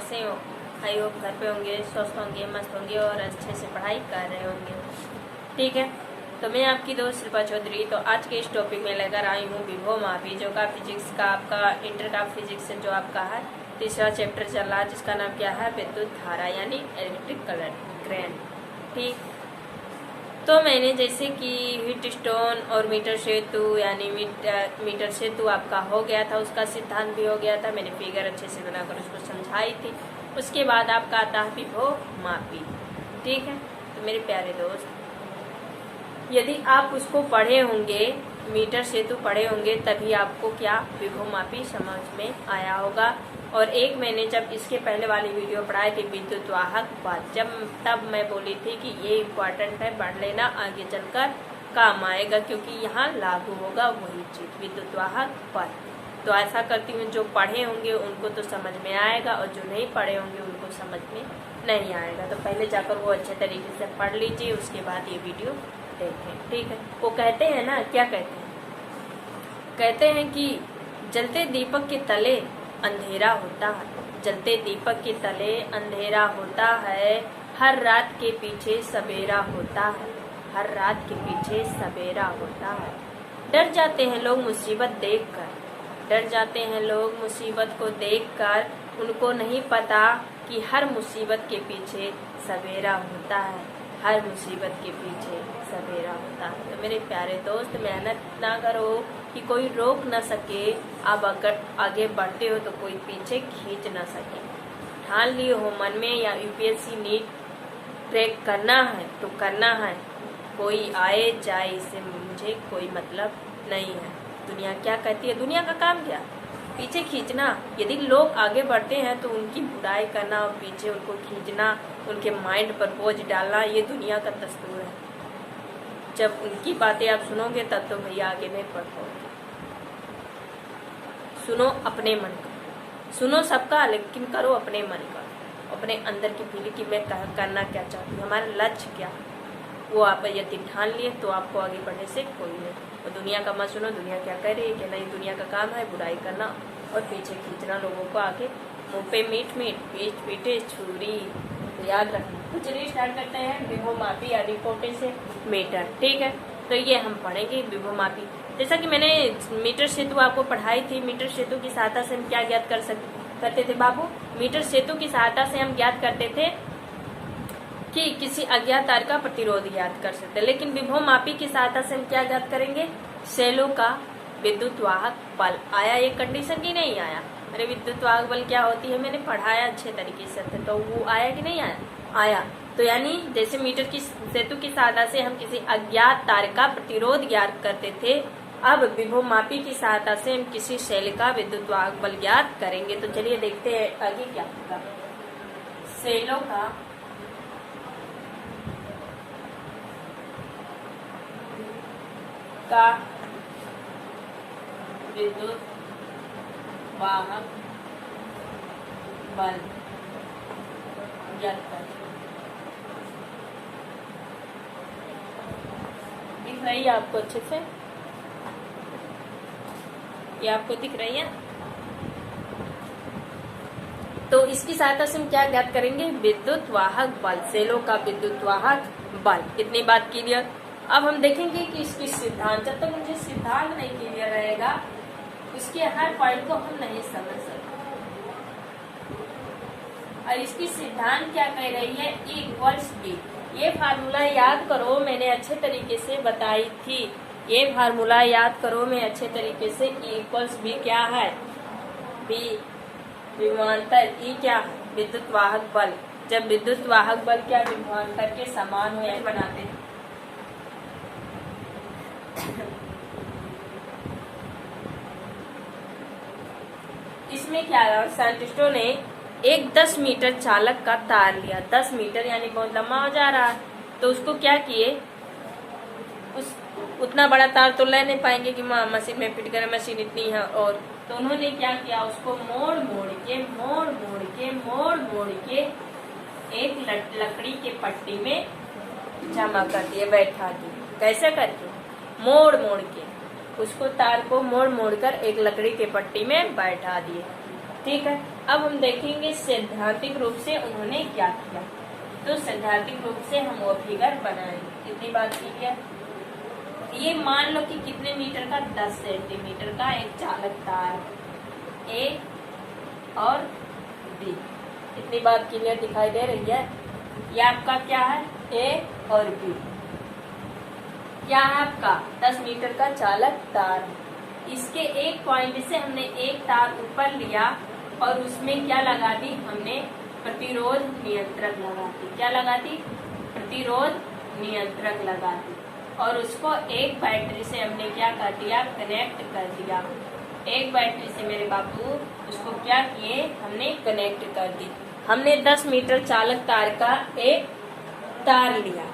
कैसे हो? I hope घर पे होंगे, स्वस्थ होंगे, मस्त होंगे और अच्छे से पढ़ाई कर रहे होंगे। ठीक है, तो मैं आपकी दोस्त शिल्पा चौधरी। तो आज के इस टॉपिक में लेकर आई हूँ विभव मापी, जो का फिजिक्स का आपका इंटर का फिजिक्स जो आपका है तीसरा चैप्टर चल रहा है, जिसका नाम क्या है? विद्युत धारा यानी इलेक्ट्रिक करंट। ठीक, तो मैंने जैसे कि हीट स्टोन और मीटर सेतु यानी मीटर सेतु आपका हो गया था, उसका सिद्धांत भी हो गया था, मैंने फिगर अच्छे से बनाकर उसको समझाई थी। उसके बाद आपका आता है विभव मापी। ठीक है, तो मेरे प्यारे दोस्त, यदि आप उसको पढ़े होंगे, मीटर सेतु पढ़े होंगे, तभी आपको क्या विभव मापी समझ में आया होगा। और एक मैंने जब इसके पहले वाली वीडियो पढ़ाई थी विद्युत वाहक पथ, तब मैं बोली थी कि ये इम्पोर्टेंट है, पढ़ लेना, आगे चलकर काम आएगा, क्योंकि यहाँ लागू होगा वही चीज विद्युत वाहक पथ। तो ऐसा करती हूँ, जो पढ़े होंगे उनको तो समझ में आएगा और जो नहीं पढ़े होंगे उनको समझ में नहीं आएगा। तो पहले जाकर वो अच्छे तरीके से पढ़ लीजिए, उसके बाद ये वीडियो देखें। ठीक है, वो कहते हैं ना, क्या कहते हैं? कहते हैं कि जलते दीपक के तले अंधेरा होता है, जलते दीपक के तले अंधेरा होता है, हर रात के पीछे सवेरा होता है, हर रात के पीछे सवेरा होता है। डर जाते हैं लोग मुसीबत देखकर, डर जाते हैं लोग मुसीबत को देखकर, उनको नहीं पता कि हर मुसीबत के पीछे सवेरा होता है, हर मुसीबत के पीछे सवेरा होता है। तो मेरे प्यारे दोस्त, मेहनत ना करो कि कोई रोक ना सके, आप अगर आगे बढ़ते हो तो कोई पीछे खींच ना सके। ठान लिए हो मन में या यूपीएससी नीट क्रैक करना है तो करना है, कोई आए जाए इससे मुझे कोई मतलब नहीं है। दुनिया क्या कहती है? दुनिया का काम क्या? पीछे खींचना। यदि लोग आगे बढ़ते हैं तो उनकी बुराई करना और पीछे उनको खींचना, उनके माइंड पर बोझ डालना, ये दुनिया का दस्तूर है। जब उनकी बातें आप सुनोगे तब तो भैया आगे नहीं बढ़ पाओगे। सुनो अपने मन का, सुनो सबका, लेकिन करो अपने मन का, अपने अंदर की फीलिंग की मैं करना क्या चाहती हूँ, हमारा लक्ष्य क्या, वो आप यदि ठान लिए तो आपको आगे बढ़ने से कोई नहीं। और दुनिया का मत सुनो, दुनिया क्या कह रही है कि नहीं, दुनिया का काम है बुराई करना और पीछे खींचना लोगों को आगे। मुँह पे मीठ मीठ, पीठ पीटे छुरी, तो याद रखना। तो चलिए स्टार्ट करते हैं विभव मापी यानी कोटे से मीटर। ठीक है, तो ये हम पढ़ेंगे विभव मापी। जैसा कि मैंने मीटर सेतु आपको पढ़ाई थी, मीटर सेतु की सहायता से हम क्या ज्ञात करते थे बाबू? मीटर सेतु की सहायता से हम ज्ञात करते थे कि किसी अज्ञात तार का प्रतिरोध ज्ञात कर सकते। लेकिन विभव मापी की सहायता से हम क्या ज्ञात करेंगे? सेलों का विद्युत वाहक बल। आया ये कंडीशन की नहीं आया? अरे विद्युत वाहक बल क्या होती है, मैंने पढ़ाया अच्छे तरीके से, तो वो आया कि नहीं आया? आया। तो यानी जैसे मीटर की सेतु की सहायता से हम किसी अज्ञात तार का प्रतिरोध ज्ञात करते थे, अब विभव मापी की सहायता से हम किसी शैल का विद्युत वाहक बल ज्ञात करेंगे। तो चलिए देखते हैं आगे क्या होगा। सेलों का विद्युत वाहक बल ज्ञात करें। दिख रही है आपको अच्छे से? ये आपको दिख रही है? तो इसकी सहायता से हम क्या ज्ञात करेंगे? विद्युत वाहक बल, सेलों का विद्युत वाहक बल। इतनी बात क्लियर। अब हम देखेंगे कि इसकी सिद्धांत, जब तक मुझे सिद्धांत नहीं क्लियर रहेगा इसके हर पॉइंट को हम नहीं समझ सकते। और इसकी सिद्धांत क्या कह रही है? E equals B। ये फार्मूला याद करो, मैंने अच्छे तरीके से बताई थी। ये फार्मूला याद करो, मैं अच्छे तरीके से। E इक्वल्स B क्या है? B विभवांतर, E क्या है? विद्युत वाहक बल। जब विद्युत वाहक बल क्या विभवांतर के समान हो, यही बनाते हैं। इसमें क्या है? साइंटिस्टों ने एक 10 मीटर चालक का तार लिया। 10 मीटर यानी बहुत लंबा हो जा रहा है, तो उसको क्या किए, उतना बड़ा तार तो ले नहीं पाएंगे कि मशीन में फिट करें, मशीन इतनी है। और तो उन्होंने क्या किया, उसको मोड़ मोड़ के एक लकड़ी के पट्टी में जमा कर दिए, बैठा दिए। कैसे करके? मोड़ मोड़ के, उसको तार को मोड़ मोड़ कर एक लकड़ी के पट्टी में बैठा दिए। ठीक है, अब हम देखेंगे सैद्धांतिक रूप से उन्होंने क्या किया। तो सैद्धांतिक रूप से हम वो फिगर बनाएंगे। कितनी बात की है, ये मान लो कि कितने मीटर का, 10 सेंटीमीटर का एक चालक तार ए और बी। इतनी बात क्लियर दिखाई दे रही है। ये आपका क्या है, ए और बी क्या है आपका 10 मीटर का चालक तार। इसके एक पॉइंट से हमने एक तार ऊपर लिया और उसमें क्या लगा दी, हमने प्रतिरोध नियंत्रक लगा दी। क्या लगा दी, प्रतिरोध नियंत्रक लगा दी। और उसको एक बैटरी से हमने क्या कर दिया, कनेक्ट कर दिया। एक बैटरी से मेरे बाबू उसको क्या किए, हमने कनेक्ट कर दी। हमने 10 मीटर चालक तार का एक तार लिया,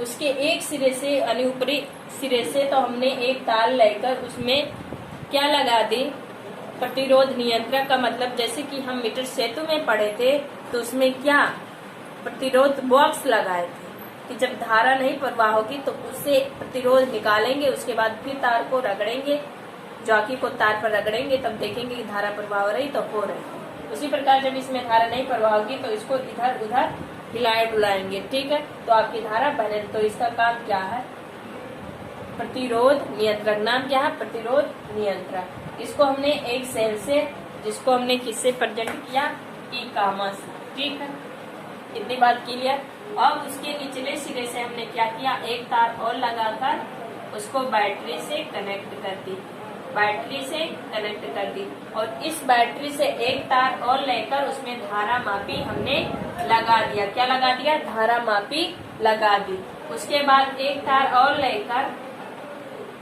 उसके एक सिरे से यानी ऊपरी सिरे से तो हमने एक तार लेकर उसमें क्या लगा दी, प्रतिरोध नियंत्रक का मतलब जैसे कि हम मीटर सेतु में पढ़े थे तो उसमें क्या प्रतिरोध बॉक्स लगाए थे कि जब धारा नहीं प्रवाह होगी तो उससे प्रतिरोध निकालेंगे, उसके बाद फिर तार को रगड़ेंगे, जॉकी को तार पर रगड़ेंगे, तब देखेंगे कि धारा प्रवाह हो रही तो हो रही। उसी प्रकार जब इसमें धारा नहीं प्रवाह होगी तो इसको इधर उधर हिलाए डुलाएंगे। ठीक है, तो आपकी धारा बने। तो इसका काम क्या है, प्रतिरोध नियंत्रक। नाम क्या है, प्रतिरोध नियंत्रक। इसको हमने एक सेल से, जिसको हमने किससे प्रेजेंट किया, ई कामा से। ठीक है, इतनी बात क्लियर। अब उसके निचले सिरे से हमने क्या किया, एक तार और लगाकर उसको बैटरी से कनेक्ट कर दी, बैटरी से कनेक्ट कर दी। और इस बैटरी से एक तार और लेकर उसमें धारा मापी हमने लगा दिया। क्या लगा दिया, धारा मापी लगा दी। उसके बाद एक तार और लेकर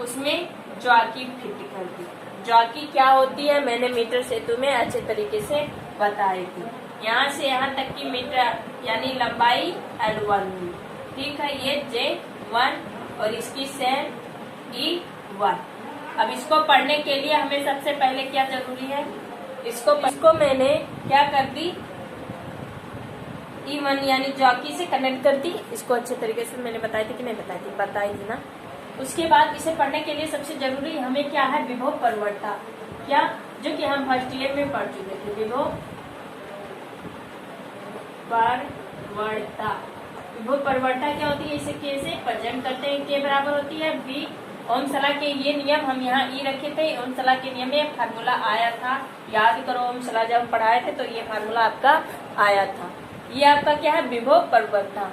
उसमें जॉकी फिट कर दी। जॉकी क्या होती है, मैंने मीटर सेतु में अच्छे तरीके से बताई थी। यहाँ से यहाँ तक की मीटर यानी लंबाई L1। ठीक है, ये J1 और इसकी सेल E1। अब इसको पढ़ने के लिए हमें सबसे पहले क्या जरूरी है, इसको मैंने क्या कर दी, E1 यानी जॉकी से कनेक्ट कर दी। इसको अच्छे तरीके से मैंने बताई थी कि नहीं बताई थी, बताई थी ना। उसके बाद इसे पढ़ने के लिए सबसे जरूरी हमें क्या है, विभव परवर्ता। क्या, जो कि हम फर्स्ट ईयर में पढ़ चुके थे, विभव परवर्ता। विभव परवर्ता क्या होती है, इसे के से प्रेजेंट करते हैं। के बराबर होती है बी। ओमसला के ये नियम हम यहाँ ई रखे थे। ओमसला के नियम में फार्मूला आया था, याद करो। ओमसला जब हम पढ़ाए थे तो ये फार्मूला आपका आया था। ये आपका क्या है, विभव परवर्ता।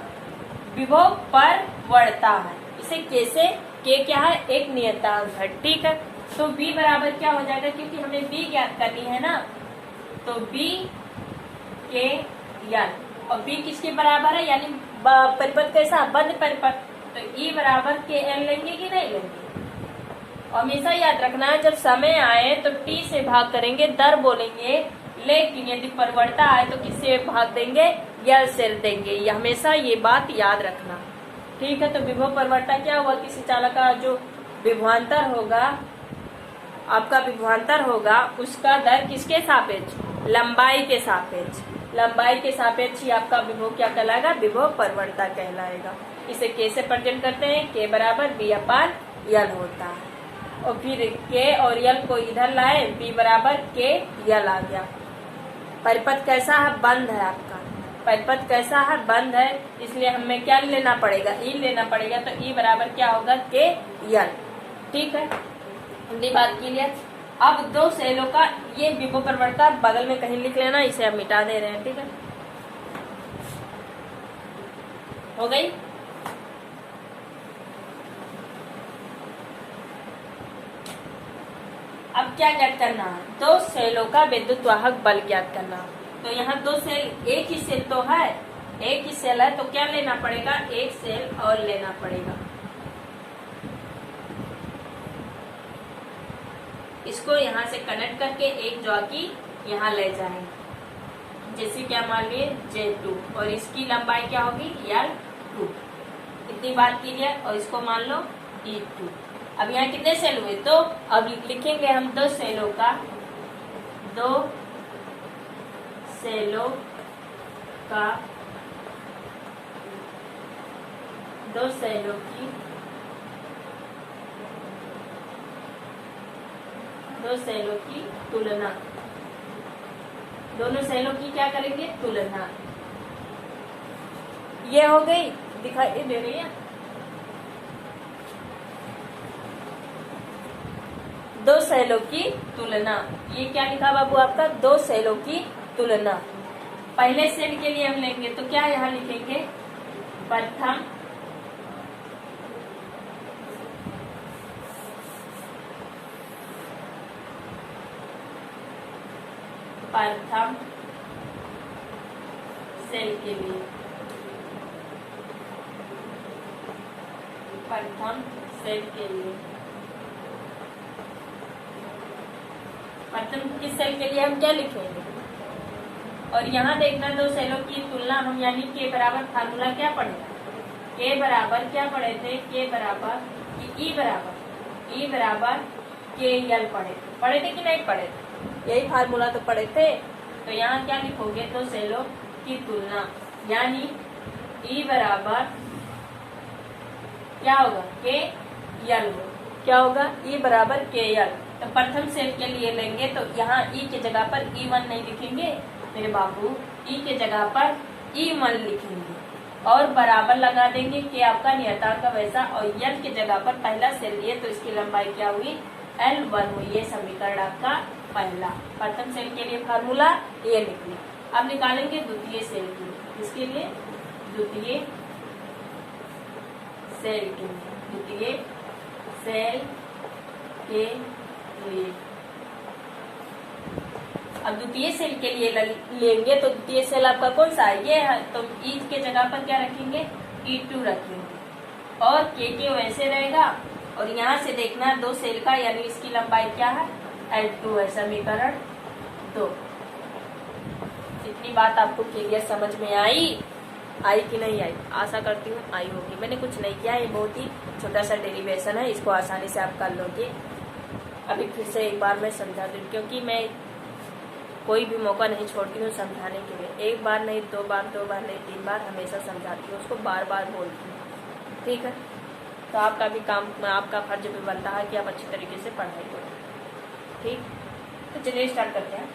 विभव परवर्ता है, इसे के से, के क्या है, एक नियतांक है। ठीक है, तो b बराबर क्या हो जाएगा, क्योंकि हमें b ज्ञात करनी है ना, तो b के एल। और b किसके बराबर है, यानी परिपथ कैसा, बंद परिपथ। तो e बराबर के एल लेंगे कि नहीं लेंगे। और हमेशा याद रखना है, जब समय आए तो t से भाग करेंगे, दर बोलेंगे। लेकिन यदि परवर्ता आए तो किससे भाग देंगे, एल से देंगे। ये हमेशा ये बात याद रखना। ठीक है, तो विभव परवर्ता क्या हुआ, किसी चालक का जो विभवांतर होगा, आपका विभवांतर होगा, उसका दर किसके सापेक्ष, लंबाई के सापेक्ष। लंबाई के सापेक्ष ही आपका विभव क्या कहलाएगा, विभव परवर्ता कहलाएगा। इसे के से प्रेजेंट करते हैं, के बराबर बी अपान एल होता है। और फिर के और एल को इधर लाए, बी बराबर के एल आ गया। परिपथ कैसा है, बंद है आपका। परिपथ कैसा है, बंद है, इसलिए हमें क्या लेना पड़ेगा, ई लेना पड़ेगा। तो ई बराबर क्या होगा, के एल। ठीक है, हिंदी बात क्लियर। अब दो सेलों का ये विभव परवर्ता बगल में कहीं लिख लेना, इसे हम मिटा दे रहे हैं। ठीक है, हो गई। अब क्या ज्ञात करना है, दो सेलों का विद्युत वाहक बल ज्ञात करना। तो यहाँ दो सेल, एक ही सेल तो है, एक ही सेल है, तो क्या लेना पड़ेगा, एक सेल और लेना पड़ेगा। इसको यहाँ से कनेक्ट करके एक जॉकी यहाँ ले जाएंगे, जैसे क्या मान लिए J2, और इसकी लंबाई क्या होगी, L2। इतनी बात क्लियर। और इसको मान लो E2। अब यहाँ कितने सेल हुए, तो अब लिखेंगे हम दो सेलों का, दो सेलों का, दो सेलों की, दो सेलों की तुलना। दोनों सेलों की क्या करेंगे, तुलना। ये हो गई, दिखाई दे रही है, दो सेलों की तुलना। ये क्या लिखा बाबू आपका, दो सेलों की तुलना। पहले सेल के लिए हम लेंगे तो क्या यहाँ लिखेंगे, प्रथम प्रथम सेल के लिए, प्रथम सेल के लिए, प्रथम किस सेल के लिए हम क्या लिखेंगे। और यहाँ देखना दो सेलों की तुलना हम यानी के बराबर फार्मूला क्या पढ़े, के बराबर क्या पढ़े थे, के बराबर ई बराबर के एल पढ़े थे कि नहीं पढ़े थे, यही फार्मूला तो पढ़े थे। तो यहाँ क्या लिखोगे, दो सेलों की तुलना यानी ई बराबर क्या होगा, के एल, क्या होगा, ई बराबर के एल। तो प्रथम सेल के लिए लेंगे तो यहाँ ई के जगह पर E1 नहीं लिखेंगे मेरे बाबू, ई के जगह पर E1 लिखेंगे और बराबर लगा देंगे कि आपका नियतांक वैसा, और यल के जगह पर पहला सेल लिए तो इसकी लंबाई क्या हुई, L1 हुई। ये समीकरण आपका पहला, प्रथम सेल के लिए फार्मूला ये लिख लिया। अब निकालेंगे द्वितीय सेल के लिए, इसके लिए द्वितीय सेल के लिए, द्वितीय सेल के लिए। अब द्वितीय सेल के लिए लेंगे तो द्वितीय सेल आपका कौन सा है, ये है, तो ई के जगह पर क्या रखेंगे, E2 रखेंगे और के वैसे रहेगा। और यहाँ से देखना दो सेल का यानी इसकी लंबाई क्या है, L2 है, समीकरण 2। इतनी बात आपको क्लियर समझ में आई कि नहीं आई, आशा करती हूँ आई होगी। मैंने कुछ नहीं किया, ये बहुत ही छोटा सा डेरिवेशन है, इसको आसानी से आप कर लोगे। अभी फिर से एक बार मैं समझा दूँ, क्योंकि मैं कोई भी मौका नहीं छोड़ती हूँ समझाने के लिए। एक बार नहीं, दो बार नहीं, 3 बार हमेशा समझाती हूँ, उसको बार बार बोलती हूँ, ठीक है। तो आपका भी काम, आपका फर्ज भी बनता है कि आप अच्छी तरीके से पढ़ाई करो, ठीक। तो चलिए स्टार्ट करते हैं।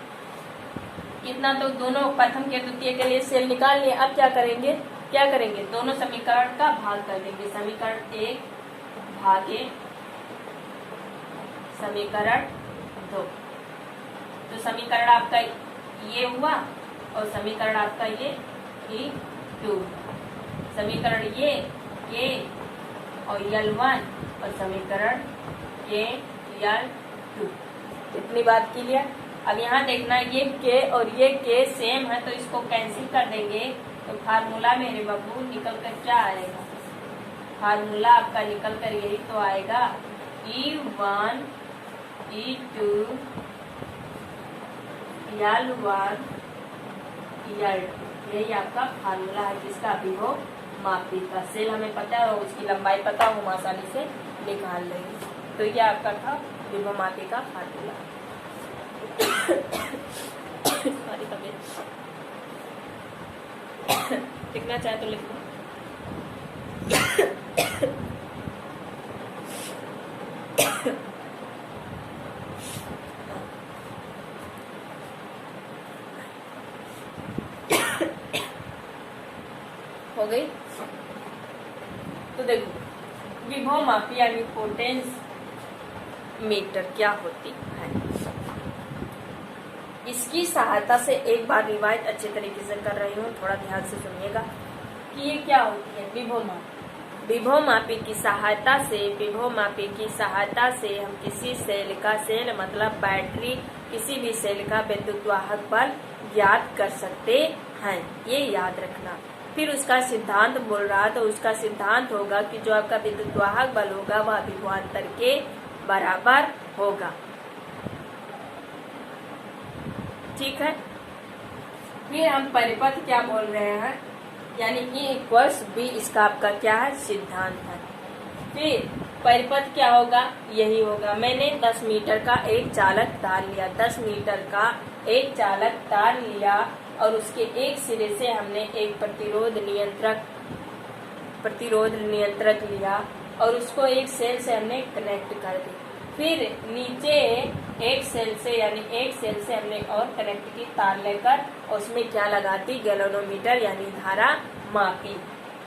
इतना तो दोनों प्रथम के द्वितीय के लिए सेल निकाल लिए। अब क्या करेंगे, दोनों समीकरण का भाग कर देंगे, समीकरण 1 भागे समीकरण 2। तो समीकरण आपका ये हुआ और समीकरण आपका ये E2, समीकरण ये के और L1 और समीकरण के L2। इतनी बात क्लियर। अब यहाँ देखना ये के और ये के सेम है तो इसको कैंसिल कर देंगे, तो फार्मूला मेरे बाबू निकल कर क्या आएगा, फार्मूला आपका निकल कर यही तो आएगा, E1 E2 L1 L2। यही आपका फार्मूला है किसका, विभव मापी का। सेल हमें पता है और उसकी लंबाई पता हो, हम आसानी से निकाल लेंगे। तो ये आपका था विभव मापी का फार्मूला। सॉरी तबीयत, लिखना चाहे तो लिख लो। हो गई। तो देखो विभव मापी यानी पोटेंस मीटर क्या होती है, इसकी सहायता से एक बार रिवाइज अच्छे तरीके से कर रही हूँ, थोड़ा ध्यान से सुनिएगा कि ये क्या होती है विभव मापी। विभव मापी की सहायता से हम किसी सेल का, सेल मतलब बैटरी, किसी भी सेल का विद्युत वाहक बल ज्ञात कर सकते हैं, ये याद रखना। फिर उसका सिद्धांत बोल रहा, तो उसका सिद्धांत होगा कि जो आपका विद्युत वाहक बल होगा वह विभवांतर के बराबर होगा, ठीक है। फिर हम परिपथ क्या बोल रहे हैं, यानी E=B, इसका आपका क्या है, सिद्धांत है। फिर परिपथ क्या होगा, यही होगा। मैंने 10 मीटर का एक चालक तार लिया, 10 मीटर का एक चालक तार लिया और उसके एक सिरे से हमने एक प्रतिरोध नियंत्रक लिया और उसको एक सेल से हमने कनेक्ट कर दिया। फिर नीचे एक सेल से यानी एक सेल से हमने और कनेक्ट की तार लेकर, उसमें क्या लगा दी, गैल्वेनोमीटर यानी धारा मापी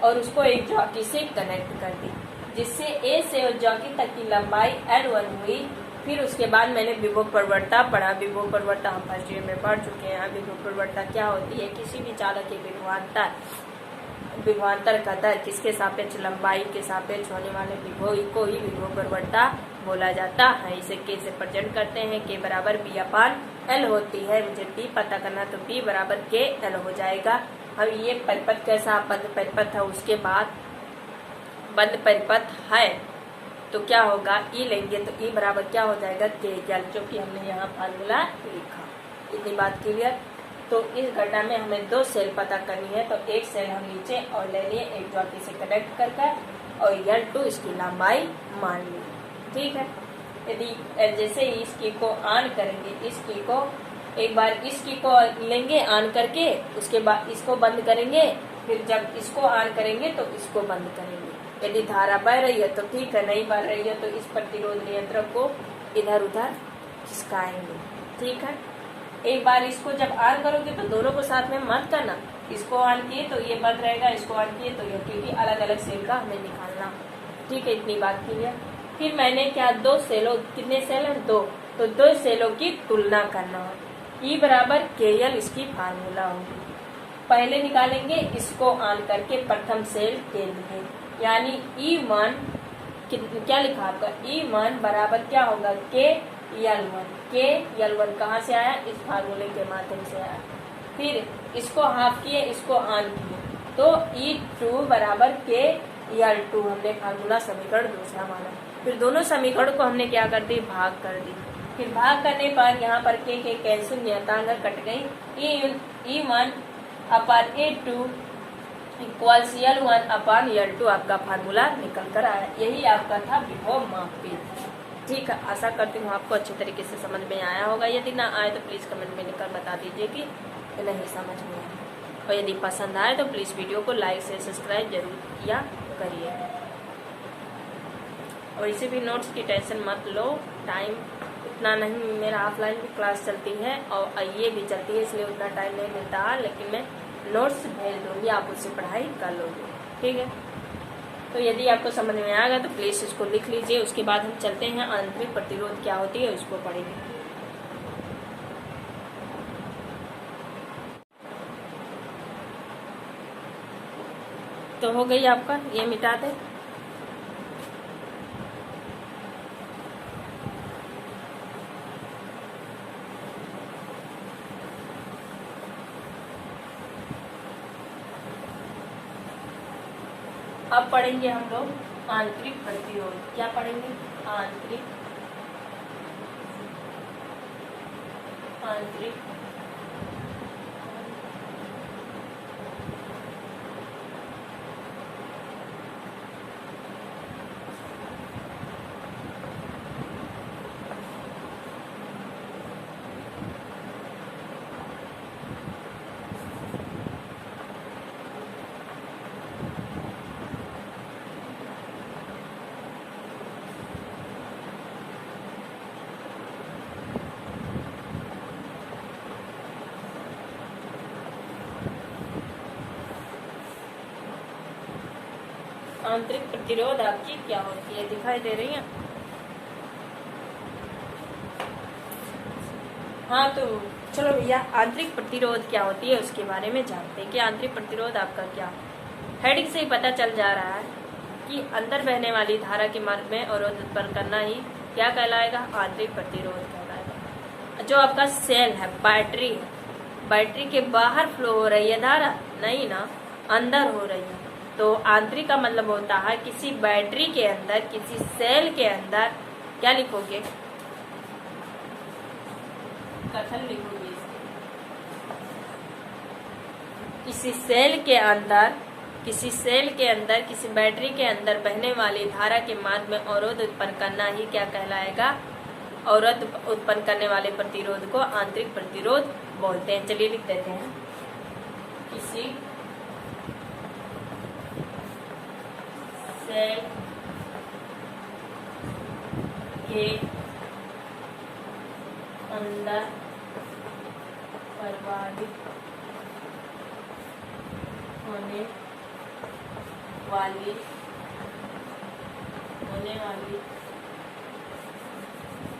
और उसको एक जॉकी से कनेक्ट कर दी, जिससे ए से उस जॉकी तक की लंबाई L1 हुई। फिर उसके बाद मैंने विभव प्रवणता पढ़ा। विभव प्रवणता हम फर्स्ट ईयर में पढ़ चुके हैं। विभव प्रवणता क्या होती है, किसी भी चालक के विभवांतर का दर किसके सापेक्ष, लंबाई के सापेक्ष होने वाले विभव को ही विभव प्रवणता बोला जाता है। इसे के से प्रेजेंट करते हैं, के बराबर B/L होती है। मुझे P पता करना तो P बराबर KL हो जाएगा। अब ये परिपथ कैसा बंद परिपथ है, उसके बाद बंद परिपथ है तो क्या होगा, E लेंगे तो E बराबर क्या हो जाएगा, KL, जो कि हमने यहाँ फार्मूला लिखा। इतनी बात क्लियर। तो इस घटना में हमें 2 सेल पता करनी है, तो एक सेल हम नीचे और ले लिए, एक जॉकी से कनेक्ट करके और L2 इसकी लंबाई मान ली। ठीक है। यदि जैसे ही इस की को ऑन करेंगे, इस की को एक बार इस की को लेंगे ऑन करके, उसके बाद इसको बंद करेंगे, फिर जब इसको ऑन करेंगे तो इसको बंद करेंगे। यदि धारा बह रही है तो ठीक है, नहीं बह रही है तो इस प्रतिरोध नियंत्रक को इधर उधर खिसकाएंगे। ठीक है। एक बार इसको जब ऑन करोगे तो दोनों को साथ में मत करना, इसको ऑन किए तो ये बंद रहेगा, इसको ऑन किए तो ये, क्योंकि अलग अलग सेल का हमें निकालना। ठीक है, इतनी बात क्लियर। फिर मैंने क्या, 2 सेलों, कितने सेल हैं, 2, तो 2 सेलों की तुलना करना है। E बराबर KL इसकी फार्मूला होगी। पहले निकालेंगे इसको ऑन करके प्रथम सेल के लिए, यानी E1 क्या लिखा आपका, E1 बराबर क्या होगा, KL1। KL1 कहाँ से आया, इस फार्मूले के माध्यम से आया। फिर इसको हाफ किए, इसको ऑन किए, तो E2 बराबर KL2 हमने फार्मूला समीकरण दूसरा माना। फिर दोनों समीकरण को हमने क्या कर दी, भाग कर दी। फिर भाग करने पर यहाँ पर के कैंसिल, नियतांक कट गई। E1 अपान A2 इक्वल्स L1 अपान L2 आपका फार्मूला निकल कर आया। यही आपका था विभव मापी। ठीक है, आशा करती हूँ आपको अच्छे तरीके से समझ में आया होगा। यदि ना आए तो प्लीज़ कमेंट में लिखकर बता दीजिए कि नहीं समझ में आया। और यदि पसंद आए तो प्लीज़ वीडियो को लाइक से सब्सक्राइब जरूर किया करिए। और इसे भी नोट्स की टेंशन मत लो, टाइम उतना नहीं, मेरा ऑफलाइन भी क्लास चलती है और ये भी चलती है, इसलिए उतना टाइम नहीं मिलता, लेकिन मैं नोट्स भेज दूँगी, आप उससे पढ़ाई कर लोगे। ठीक है। तो यदि आपको समझ में आएगा तो प्लीज़ इसको लिख लीजिए। उसके बाद हम चलते हैं आंतरिक प्रतिरोध क्या होती है उसको पढ़ेंगे। तो हो गई आपका, ये मिटा दें। अब पढ़ेंगे हम लोग आंतरिक प्रतिरोध। क्या पढ़ेंगे, आंतरिक आंतरिक प्रतिरोध आपकी क्या होती है, दिखाई दे रही है। हाँ, तो चलो भैया, आंतरिक प्रतिरोध क्या होती है उसके बारे में जानते हैं कि आंतरिक प्रतिरोध आपका क्या। हेडिंग से ही पता चल जा रहा है कि अंदर बहने वाली धारा के मार्ग में अवरोध उत्पन्न करना ही क्या कहलाएगा, आंतरिक प्रतिरोध कहलाएगा। जो आपका सेल है, बैटरी है, बैटरी के बाहर फ्लो हो रही है धारा, नहीं ना, अंदर हो रही है। तो आंतरिक का मतलब होता है किसी बैटरी के अंदर, किसी सेल के अंदर, क्या लिखोगे, कथन लिखोगे, किसी सेल के अंदर, किसी बैटरी के अंदर बहने वाली धारा के मार्ग में अवरोध उत्पन्न करना ही क्या कहलाएगा, अवरोध उत्पन्न करने वाले प्रतिरोध को आंतरिक प्रतिरोध बोलते हैं। चलिए लिख देते हैं, किसी सेल के अंदर प्रवाहित होने वाली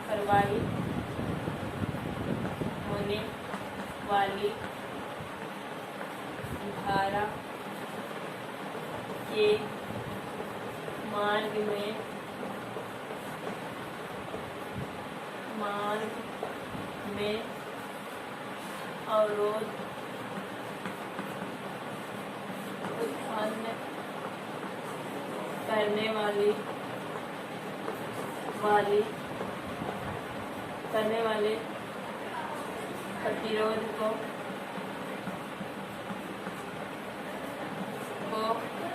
प्रवाहित होने वाली धारा के मार्ग में अवरोध उत्पन्न करने वाले प्रतिरोध को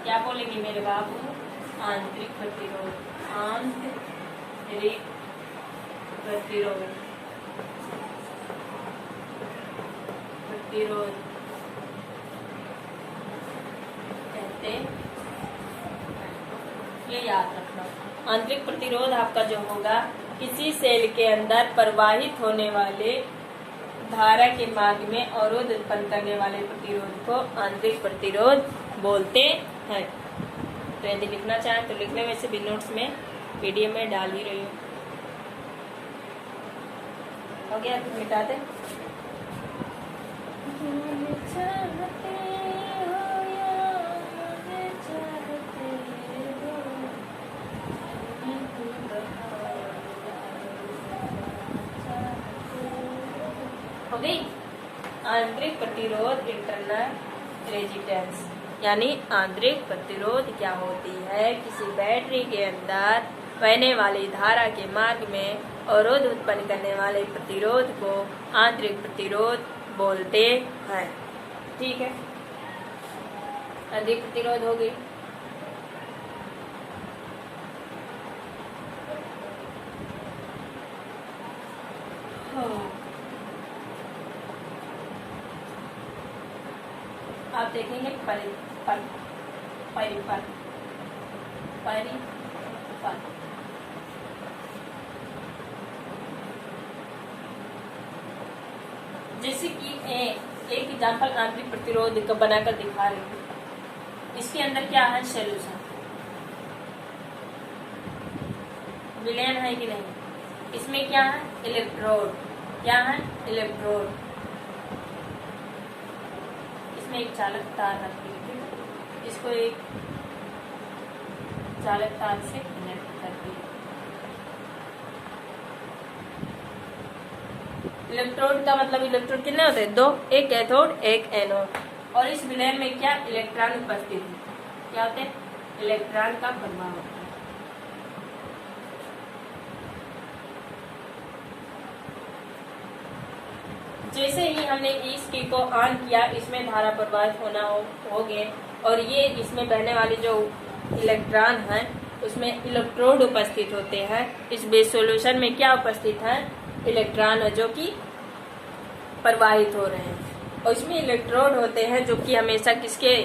क्या बोलेंगे मेरे बाबू? आंतरिक प्रतिरोध। आंतरिक प्रतिरोध कहते हैं। ये याद रखना। आंतरिक प्रतिरोध आपका जो होगा किसी सेल के अंदर प्रवाहित होने वाले धारा के मार्ग में अवरोध उत्पन्न करने वाले प्रतिरोध को आंतरिक प्रतिरोध बोलते हैं। तो यदि लिखना चाहें तो लिख लें, वैसे भी नोट्स में पीडीएफ में डाल ही रही हूँ। हो गया? तो मिटा दे। हो गई। आंतरिक प्रतिरोध, इंटरनल रेजिस्टेंस, यानी आंतरिक प्रतिरोध क्या होती है? किसी बैटरी के अंदर बहने वाली धारा के मार्ग में अवरोध उत्पन्न करने वाले प्रतिरोध को आंतरिक प्रतिरोध बोलते हैं। ठीक है, आंतरिक प्रतिरोध हो गई। आप देखेंगे परिपथ। जैसे कि एक एग्जाम्पल आंतरिक प्रतिरोध का बनाकर दिखा रही हूँ। इसके अंदर क्या है? सॉल्यूशन, विलयन है कि नहीं? इसमें क्या है? इलेक्ट्रोड। क्या है? इलेक्ट्रोड। इसमें एक चालक तार रखी है, इसको एक चालक तार से कनेक्ट करती है। इलेक्ट्रोड का मतलब इलेक्ट्रोड कितने होते हैं? दो, एक कैथोड एक एनोड। और इस विलयन में क्या? इलेक्ट्रॉन उपस्थित है। क्या होते हैं? इलेक्ट्रॉन का प्रवाह होता है। जैसे ही हमने इस की को ऑन किया, इसमें धारा प्रवाहित होना हो गए, और ये इसमें बहने वाले जो इलेक्ट्रॉन हैं उसमें इलेक्ट्रोड उपस्थित होते हैं। इस बेस सॉल्यूशन में क्या उपस्थित है? इलेक्ट्रॉन है जो कि प्रवाहित हो रहे हैं। और इसमें इलेक्ट्रोड होते हैं जो कि हमेशा किसके,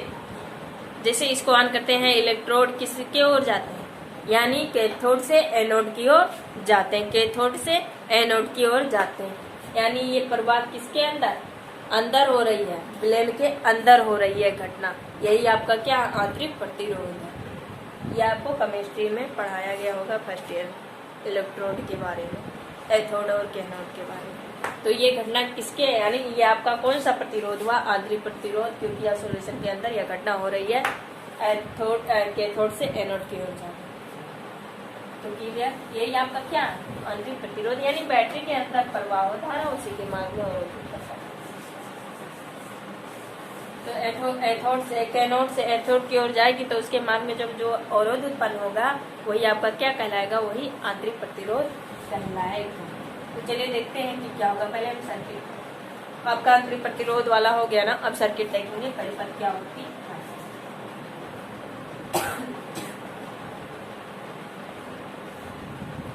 जैसे इसको ऑन करते हैं, इलेक्ट्रोड किसके ओर जाते हैं? यानी कैथोड से एनोड की ओर जाते हैं। कैथोड से एनोड की ओर जाते हैं, यानी ये प्रवाह किसके अंदर? अंदर हो रही है, विलयन के अंदर हो रही है घटना। यही आपका क्या? आंतरिक प्रतिरोध है। ये आपको केमिस्ट्री में पढ़ाया गया होगा फर्स्ट ईयर, इलेक्ट्रोड के बारे में, एथोड और कैथोड के बारे में। तो ये घटना किसके, यानी ये आपका कौन सा प्रतिरोध हुआ? आंतरिक प्रतिरोध, क्योंकि यह सॉल्यूशन के अंदर यह घटना हो रही है कैथोड से एनोड की ओर जाकर। तो क्लियर? यही आपका क्या है? आंतरिक प्रतिरोध, यानी बैटरी के अंदर प्रवाह हो धारा, उसी के मार्ग में अवरोध होता है। तो एथोड से कैनोड से एथोड की ओर जाएगी, तो उसके मार्ग में जब जो अवरोध उत्पन्न होगा वही आपका क्या कहलाएगा? वही आंतरिक प्रतिरोध कहलाएगा। तो चलिए देखते हैं कि क्या होगा। पहले हम सर्किट, आपका आंतरिक प्रतिरोध वाला हो गया ना, अब सर्किट देखेंगे परिपथ क्या होती है।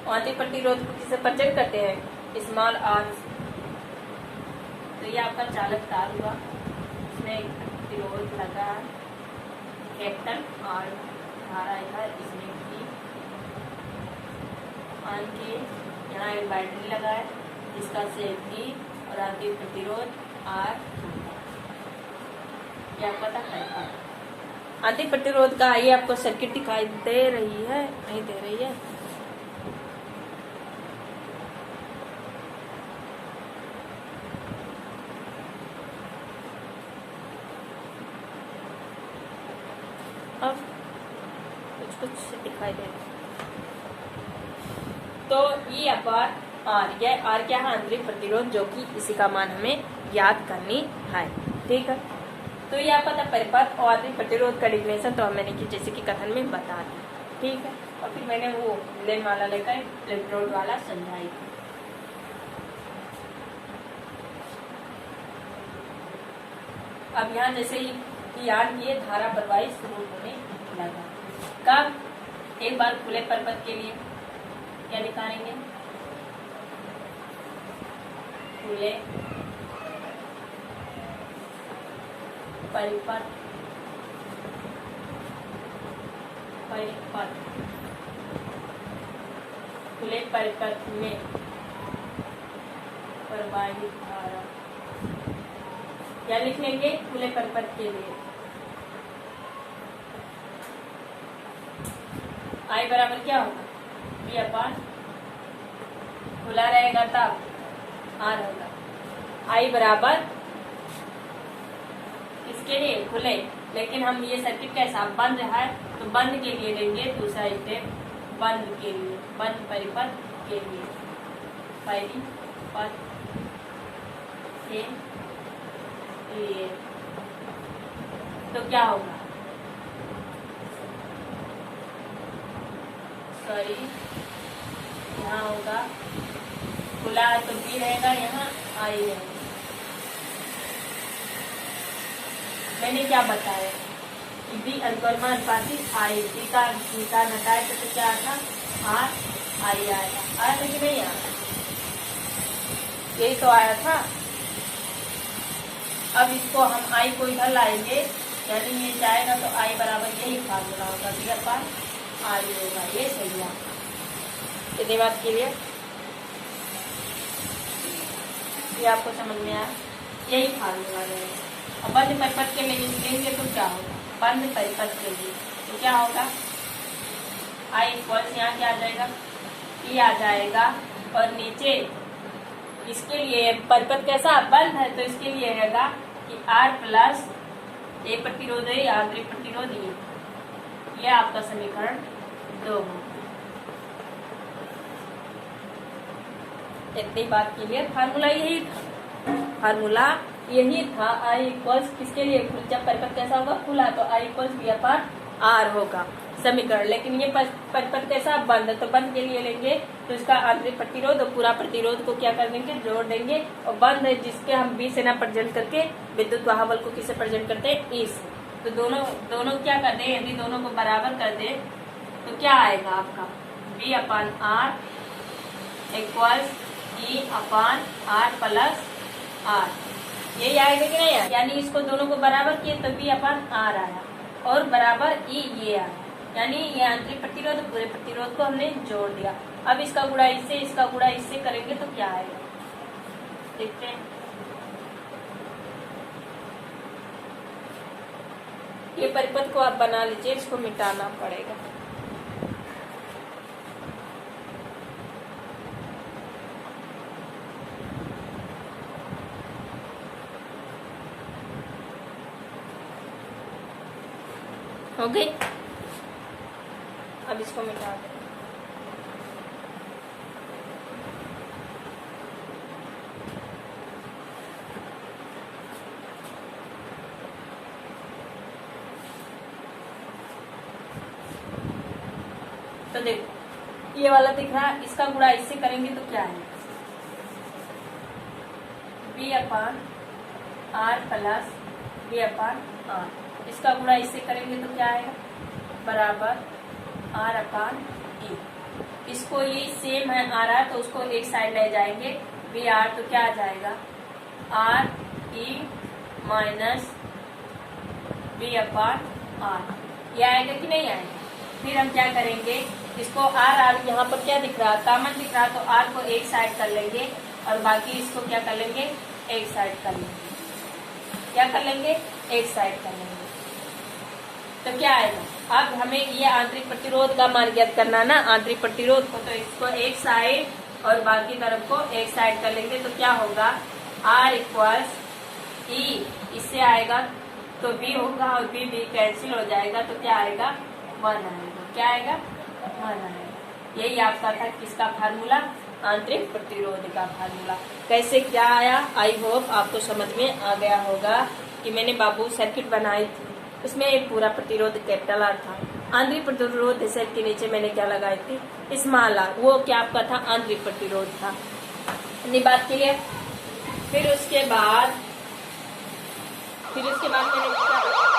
आंतरिक प्रतिरोध को किससे परिचय करते हैं? Small R. तो ये आपका चालक तार हुआ, इसमें एक प्रतिरोध लगा, कैपिटल आर धारा इधर, इसमें भी आन के यहाँ एक बैटरी लगा है, इसका सेप ई और आंतरिक प्रतिरोध आर। क्या पता है आंतरिक प्रतिरोध का ये आपको सर्किट दिखाई दे रही है, नहीं दे रही है? अब कुछ दिखाई दे रहा है। तो ये अपार आर, यह आर क्या है? आंतरिक प्रतिरोध, जो कि इसी का मान हमें याद करनी है। ठीक है, तो ये आपका था परिपथ और आंतरिक प्रतिरोध का डिफिनेशन तो मैंने कि जैसे कि कथन में बता दी। ठीक है, और फिर मैंने वो लेन वाला लेकर इलेक्ट्रोड वाला समझाई। अब यहाँ जैसे ही याद किए धारा प्रवाही शुरू होने लगा। कब? एक बार खुले परिपथ के लिए क्या निकालेंगे? खुले परिपथ, खुले परिपथ में प्रवाहित धारा, क्या लिख लेंगे? खुले परिपथ के लिए आई बराबर क्या होगा? बी अपान, खुला रहेगा तब आर होगा। आई बराबर इसके लिए खुले, लेकिन हम ये सर्किट कैसा बंद है तो बंद के लिए लेंगे दूसरा स्टेप, बंद के लिए, बंद परिपथ के लिए पहली पथ के लिए। तो क्या होगा? सॉरी, यहाँ होगा खुला तो बी रहेगा, यहाँ आई रहेगा। मैंने क्या बताया कि बी अनुपातिक आई, बी का निकाल हटाए तो क्या आता? आर आई आएगा। आया था कि नहीं आया? यही तो आया था। अब इसको हम आई को इधर लाएंगे, यानी ये जाएगा तो आई बराबर यही फार्मूला होगा, बी अपान आई होगा। ये सही है। इतनी बात क्लियर? ये आपको समझ में आया? यही फार्मूला रहेगा। अब बंद परिपथ के लिए लेंगे तो क्या होगा? बंद परिपथ के लिए तो क्या होगा? आई इक्वल्स यहाँ क्या आ जाएगा? ई आ जाएगा, और नीचे इसके लिए परिपथ कैसा बंद है तो इसके लिए रहेगा कि आर प्लस ए प्रतिरोध है, आंतरिक प्रतिरोध ये आपका समीकरण 2 हो। इतनी बात क्लियर? फार्मूला यही था, फार्मूला यही था। आई इक्वल्स किसके लिए? जब परिपथ कैसा होगा? खुला, तो I equals B upon are होगा समीकरण। लेकिन ये परिपथ कैसा बंद है तो बंद के लिए लेंगे तो इसका आंतरिक प्रतिरोध और पूरा प्रतिरोध को क्या कर देंगे? जोड़ देंगे। और बंद है जिसके हम बी से ना प्रेजेंट करके विद्युत वाहक बल को किससे प्रेजेंट करते हैं? ई से। तो दोनों क्या कर दे? यदि दोनों को बराबर कर दे तो क्या आएगा आपका? B upon R equals E upon R plus R. यही आएगा कि नहीं आया? यानी इसको दोनों को बराबर किए तो बी अपान आर आया और बराबर ई ये आया, यानी ये आंतरिक प्रतिरोध पूरे प्रतिरोध को हमने जोड़ दिया। अब इसका गुणा इससे, इसका गुणा इससे करेंगे तो क्या आएगा? देखते हैं। ये परिपथ को आप बना लीजिए, इसको मिटाना पड़ेगा। हो गई। अब इसको मिटा दें। तो देखो ये वाला दिख रहा है, इसका गुणा इससे करेंगे तो क्या है? B upon R plus B upon R. इसका गुणा इससे करेंगे तो क्या आएगा? बराबर आर अपान ई। इसको ये सेम है आर आर तो उसको एक साइड ले जाएंगे, बी आर तो क्या आ जाएगा? R E minus B upon R. ये आएगा कि नहीं आएगा? फिर हम क्या करेंगे? इसको आर आर यहाँ पर क्या दिख रहा है? कॉमन दिख रहा, तो आर को एक साइड कर लेंगे, और बाकी इसको क्या कर लेंगे, एक साइड कर लेंगे। क्या कर लेंगे, एक साइड कर लेंगे। तो क्या आएगा, अब हमें ये आंतरिक प्रतिरोध का मान ज्ञात करना ना, आंतरिक प्रतिरोध को, तो इसको एक साइड और बाकी तरफ को एक साइड कर लेंगे। तो क्या होगा, R इक्वल्स E, इससे आएगा तो B होगा और B कैंसिल हो जाएगा। तो क्या आएगा, 1 आएगा। क्या आएगा, 1 आएगा। यही आपका था किसका फार्मूला, आंतरिक प्रतिरोध का फार्मूला। कैसे क्या आया, आई होप आपको समझ में आ गया होगा कि मैंने बाबू सर्किट बनाई थी, उसमें एक पूरा प्रतिरोध कैपिटल R था। आंतरिक प्रतिरोध सेट के नीचे मैंने क्या लगाई थी, स्मॉल r, वो क्या आपका था, आंतरिक प्रतिरोध था। इतनी बात के लिए फिर उसके बाद मैंने क्या